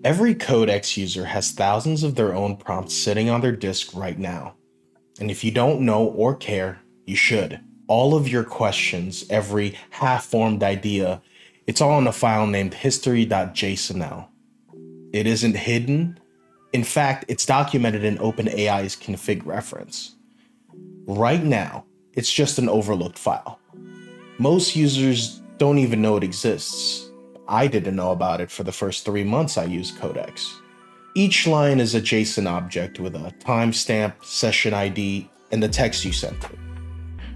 Every Codex user has thousands of their own prompts sitting on their disk right now. And if you don't know or care, you should. All of your questions, every half-formed idea, it's all in a file named history.jsonl. It isn't hidden. In fact, it's documented in OpenAI's config reference. Right now, it's just an overlooked file. Most users don't even know it exists. I didn't know about it for the first 3 months I used Codex. Each line is a JSON object with a timestamp, session ID, and the text you sent it.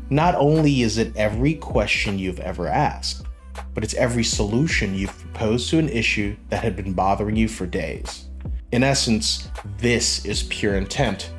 Not only is it every question you've ever asked, but it's every solution you've proposed to an issue that had been bothering you for days. In essence, this is pure intent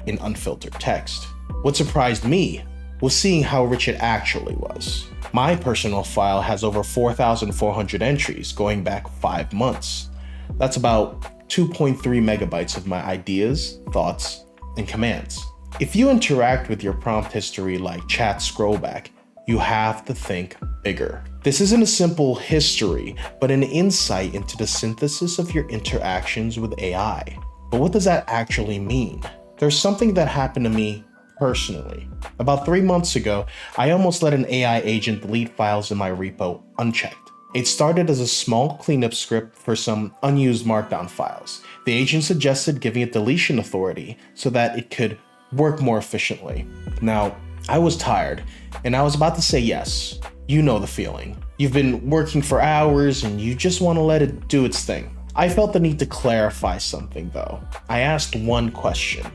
in unfiltered text. What surprised me was seeing how rich it actually was. My personal file has over 4,400 entries going back 5 months. That's about 2.3 megabytes of my ideas, thoughts, and commands. If you interact with your prompt history like chat scrollback, you have to think bigger. This isn't a simple history, but an insight into the synthesis of your interactions with AI. But what does that actually mean? There's something that happened to me personally. About 3 months ago, I almost let an AI agent delete files in my repo unchecked. It started as a small cleanup script for some unused markdown files. The agent suggested giving it deletion authority so that it could work more efficiently. Now, I was tired, and I was about to say yes. You know the feeling. You've been working for hours and you just want to let it do its thing. I felt the need to clarify something though. I asked one question,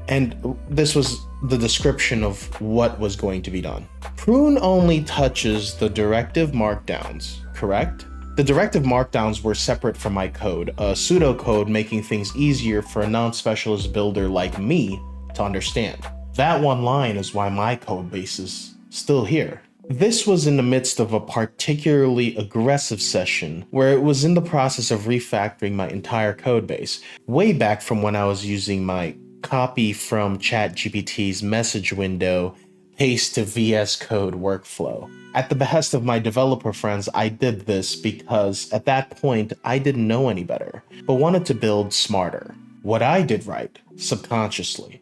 and this was the description of what was going to be done. Prune only touches the directive markdowns, correct? The directive markdowns were separate from my code, a pseudocode making things easier for a non-specialist builder like me to understand. That one line is why my code base is still here. This was in the midst of a particularly aggressive session where it was in the process of refactoring my entire code base, way back from when I was using my copy from ChatGPT's message window, paste to VS Code workflow. At the behest of my developer friends, I did this because at that point I didn't know any better, but wanted to build smarter. What I did right, subconsciously,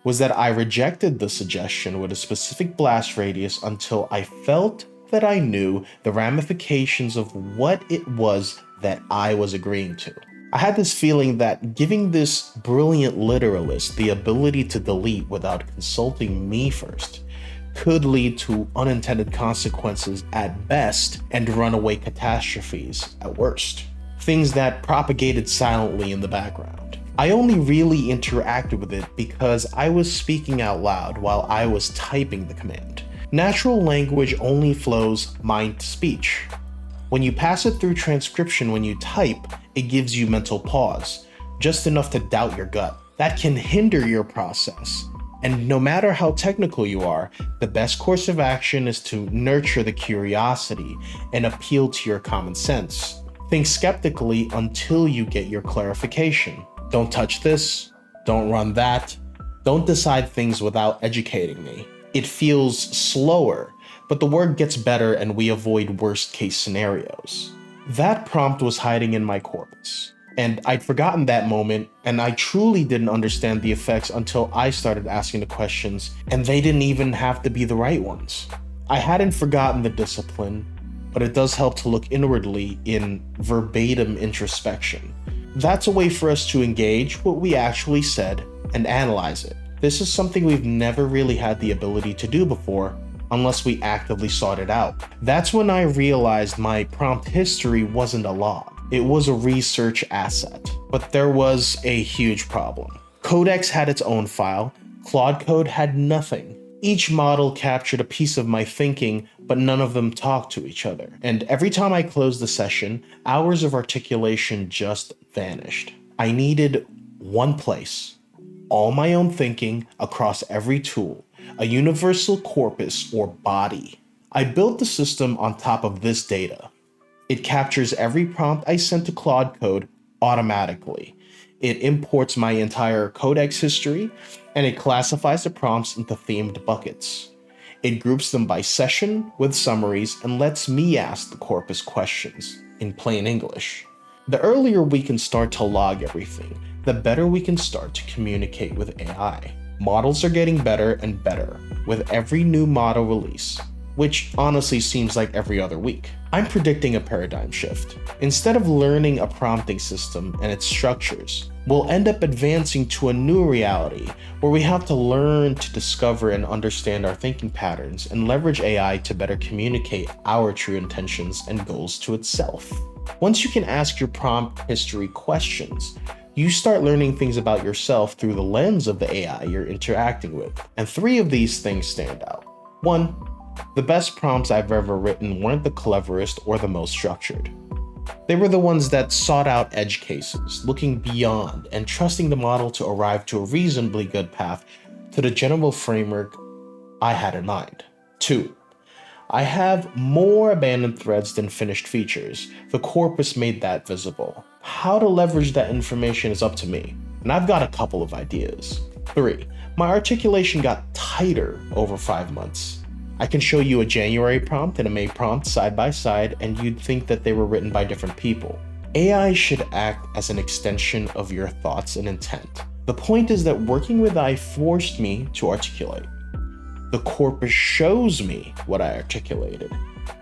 was that I rejected the suggestion with a specific blast radius until I felt that I knew the ramifications of what it was that I was agreeing to. I had this feeling that giving this brilliant literalist the ability to delete without consulting me first could lead to unintended consequences at best and runaway catastrophes at worst. Things that propagated silently in the background. I only really interacted with it because I was speaking out loud while I was typing the command. Natural language only flows mind to speech. When you pass it through transcription when you type, it gives you mental pause, just enough to doubt your gut. That can hinder your process. And no matter how technical you are, the best course of action is to nurture the curiosity and appeal to your common sense. Think skeptically until you get your clarification. Don't touch this, don't run that, don't decide things without educating me. It feels slower, but the work gets better and we avoid worst case scenarios. That prompt was hiding in my corpus, and I'd forgotten that moment, and I truly didn't understand the effects until I started asking the questions, and they didn't even have to be the right ones. I hadn't forgotten the discipline, but it does help to look inwardly in verbatim introspection. That's a way for us to engage what we actually said and analyze it. This is something we've never really had the ability to do before, unless we actively sought it out. That's when I realized my prompt history wasn't a log. It was a research asset. But there was a huge problem. Codex had its own file, Claude Code had nothing. Each model captured a piece of my thinking, but none of them talked to each other. And every time I closed the session, hours of articulation just vanished. I needed one place, all my own thinking across every tool, a universal corpus or body. I built the system on top of this data. It captures every prompt I sent to Claude Code automatically. It imports my entire Codex history, and it classifies the prompts into themed buckets. It groups them by session with summaries and lets me ask the corpus questions in plain English. The earlier we can start to log everything, the better we can start to communicate with AI. Models are getting better and better with every new model release, which honestly seems like every other week. I'm predicting a paradigm shift. Instead of learning a prompting system and its structures, we'll end up advancing to a new reality where we have to learn to discover and understand our thinking patterns and leverage AI to better communicate our true intentions and goals to itself. Once you can ask your prompt history questions, you start learning things about yourself through the lens of the AI you're interacting with. And 3 of these things stand out. 1. The best prompts I've ever written weren't the cleverest or the most structured. They were the ones that sought out edge cases, looking beyond and trusting the model to arrive to a reasonably good path to the general framework I had in mind. 2. I have more abandoned threads than finished features. The corpus made that visible. How to leverage that information is up to me, and I've got a couple of ideas. 3. My articulation got tighter over 5 months. I can show you a January prompt and a May prompt side by side, and you'd think that they were written by different people. AI should act as an extension of your thoughts and intent. The point is that working with AI forced me to articulate. The corpus shows me what I articulated.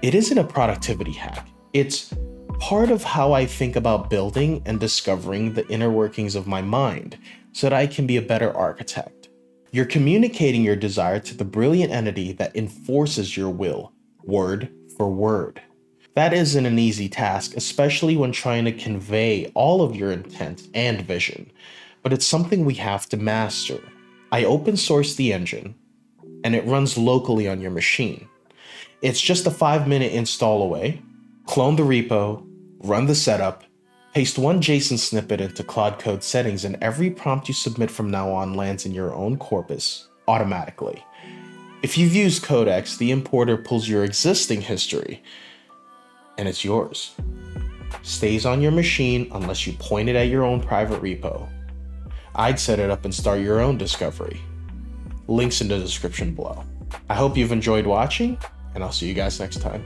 It isn't a productivity hack. It's part of how I think about building and discovering the inner workings of my mind so that I can be a better architect. You're communicating your desire to the brilliant entity that enforces your will, word for word. That isn't an easy task, especially when trying to convey all of your intent and vision, but it's something we have to master. I open sourced the engine, and it runs locally on your machine. It's just a 5-minute install away. Clone the repo, run the setup, paste one JSON snippet into Claude Code settings, and every prompt you submit from now on lands in your own corpus automatically. If you've used Codex, the importer pulls your existing history, and it's yours. Stays on your machine unless you point it at your own private repo. I'd set it up and start your own discovery. Links in the description below. I hope you've enjoyed watching, and I'll see you guys next time.